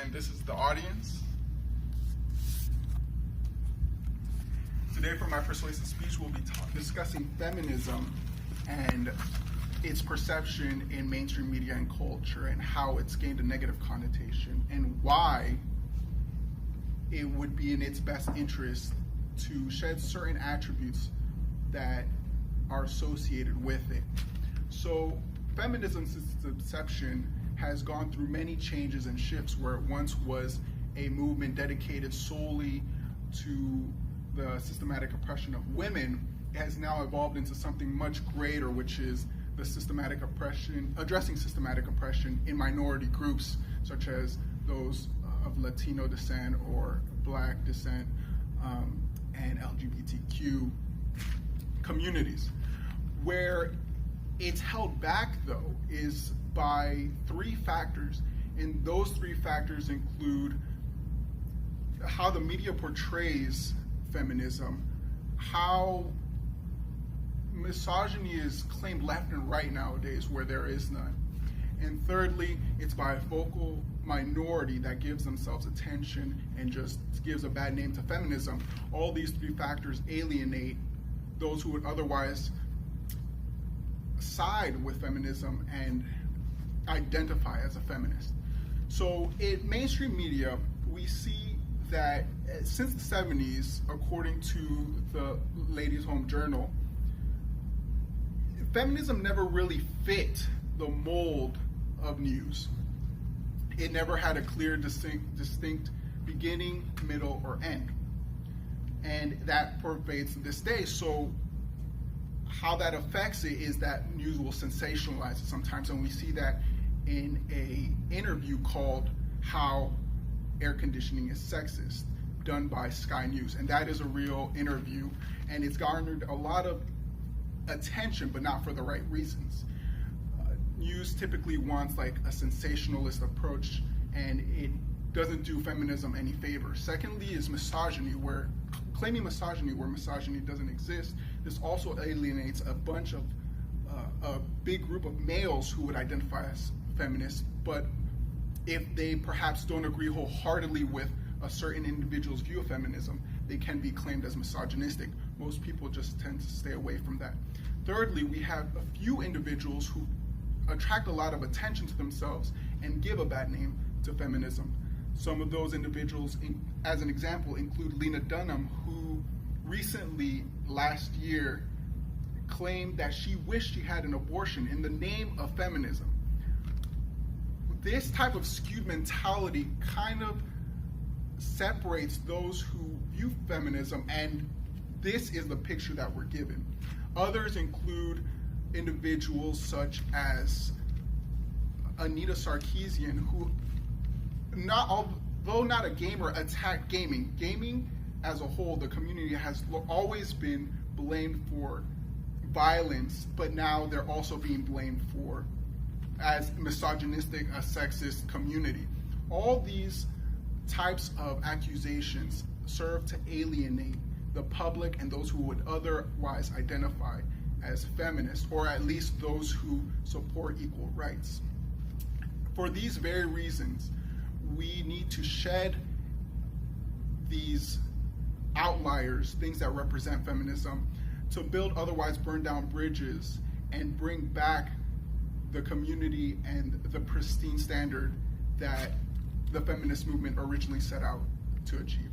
and this is the audience. Today for my persuasive speech, we'll be discussing feminism and its perception in mainstream media and culture and how it's gained a negative connotation and why it would be in its best interest to shed certain attributes that are associated with it. So feminism since its inception has gone through many changes and shifts, where it once was a movement dedicated solely to the systematic oppression of women. It has now evolved into something much greater, which is the systematic oppression, addressing systematic oppression in minority groups, such as those of Latino descent or Black descent and LGBTQ communities. Where it's held back, though, is by three factors, and those three factors include how the media portrays feminism, how misogyny is claimed left and right nowadays where there is none, and thirdly, it's by a vocal minority that gives themselves attention and just gives a bad name to feminism. All these three factors alienate those who would otherwise side with feminism and identify as a feminist. So in mainstream media, we see that since the 70s, according to the Ladies' Home Journal, feminism never really fit the mold of news. It never had a clear, distinct beginning, middle, or end. And that pervades to this day. So how that affects it is that news will sensationalize it sometimes, and we see that in a interview called How Air Conditioning is Sexist, done by Sky News. And that is a real interview, and it's garnered a lot of attention, but not for the right reasons. News typically wants like a sensationalist approach, and it doesn't do feminism any favor. Secondly is misogyny, where claiming misogyny where misogyny doesn't exist. This also alienates a bunch of a big group of males who would identify as feminists, but if they perhaps don't agree wholeheartedly with a certain individual's view of feminism, they can be claimed as misogynistic. Most people just tend to stay away from that. Thirdly, we have a few individuals who attract a lot of attention to themselves and give a bad name to feminism. Some of those individuals, as an example, include Lena Dunham, who recently, last year, claimed that she wished she had an abortion in the name of feminism. This type of skewed mentality kind of separates those who view feminism, and this is the picture that we're given. Others include individuals such as Anita Sarkeesian, who, although not a gamer, attacked gaming. Gaming as a whole, the community has always been blamed for violence, but now they're also being blamed for as misogynistic, a sexist community. All these types of accusations serve to alienate the public and those who would otherwise identify as feminists, or at least those who support equal rights. For these very reasons, we need to shed these outliers, things that represent feminism, to build otherwise burned down bridges and bring back the community and the pristine standard that the feminist movement originally set out to achieve.